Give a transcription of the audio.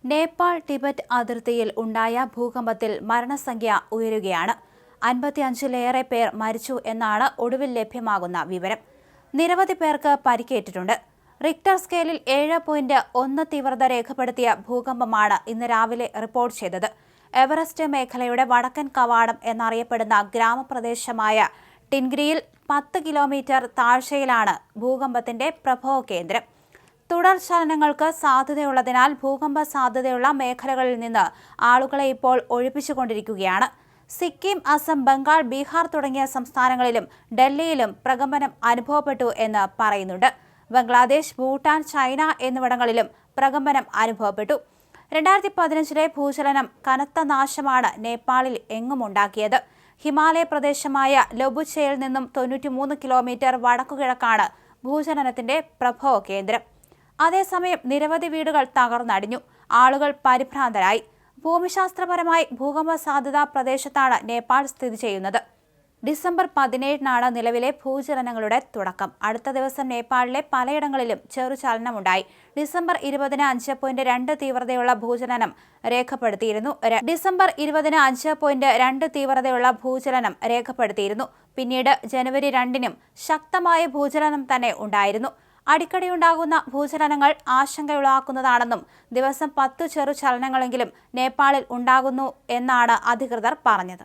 Nepal Tibet അതിർത്തിയിൽ ഉണ്ടായ ഭൂകമ്പത്തിൽ മരണസംഖ്യ ഉയരുകയാണ്. 55-ലേറെ പേർ മരിച്ചു എന്നാണ് ഒടുവിൽ ലഭ്യമാകുന്ന വിവരം. നിരവധി പേർക്ക് പരിക്കേറ്റിട്ടുണ്ട്. റിക്ടർ സ്കെയിലിൽ 7.1 തീവ്രത രേഖപ്പെടുത്തിയ ഭൂകമ്പമാണ് ഇന്ന് രാവിലെ റിപ്പോർട്ട് ചെയ്തത്. എവറസ്റ്റ് മേഖലയുടെ വടക്കൻ കവാടം എന്നറിയപ്പെടുന്ന ഗ്രാമപ്രദേശമായ ടിൻഗ്രിയിൽ 10 കിലോമീറ്റർ താഴ്ചയിലാണ് ഭൂകമ്പത്തിന്റെ പ്രഭവ കേന്ദ്രം. തുടർ ചലനങ്ങൾക്ക് സാധ്യതയുള്ളതിനാൽ ഭൂകമ്പ സാധ്യതയുള്ള മേഖലകളിൽ നിന്ന് ആളുകളെ ഇപ്പോൾ ഒഴിപ്പിച്ചുകൊണ്ടിരിക്കുകയാണ്. സിക്കിം, അസം, ബംഗാൾ, ബീഹാർ തുടങ്ങിയ സംസ്ഥാനങ്ങളിലും ഡൽഹിയിലും പ്രകമ്പനം അനുഭവപ്പെട്ടു എന്ന് പറയുന്നുണ്ട്. ബംഗ്ലാദേശ്, ഭൂട്ടാൻ, ചൈന എന്നിവിടങ്ങളിലും പ്രകമ്പനം അനുഭവപ്പെട്ടു. 2015-ലെ ഭൂചലനം കനത്ത നാശമാണ് നേപ്പാളിൽ എങ്ങുമുണ്ടാക്കിയത്. ഹിമാലയ പ്രദേശമായ ലൊബുച്ചയിൽ നിന്നും 93 കിലോമീറ്റർ വടക്കുകിഴക്കാണ് ഭൂചലനത്തിന്റെ പ്രഭവ കേന്ദ്രം. അതേസമയം നിരവധി വീടുകൾ തകർന്നടിഞ്ഞു. ആളുകൾ പരിഭ്രാന്തരായി. ഭൂമിശാസ്ത്രപരമായി ഭൂകമ്പ സാധ്യതാ പ്രദേശത്താണ് നേപ്പാൾ സ്ഥിതി ചെയ്യുന്നത്. ഡിസംബർ 17-നാണ് നിലവിലെ ഭൂചലനങ്ങളുടെ തുടക്കം. അടുത്ത ദിവസം നേപ്പാളിലെ പലയിടങ്ങളിലും ചെറുചലനമുണ്ടായി. ഡിസംബർ 20-ന് 5.2 തീവ്രതയുള്ള ഭൂചലനം രേഖപ്പെടുത്തിയിരുന്നു. പിന്നീട് ജനുവരി 2-നും ശക്തമായ ഭൂചലനം തന്നെ ഉണ്ടായിരുന്നു. അടിക്കടിയുണ്ടാകുന്ന ഭൂചലനങ്ങൾ ആശങ്കയുളവാക്കുന്നതാണെന്നും ദിവസം 10 ചെറുചലനങ്ങളെങ്കിലും നേപ്പാളിൽ ഉണ്ടാകുന്നു എന്നാണ് അധികൃതർ പറഞ്ഞത്.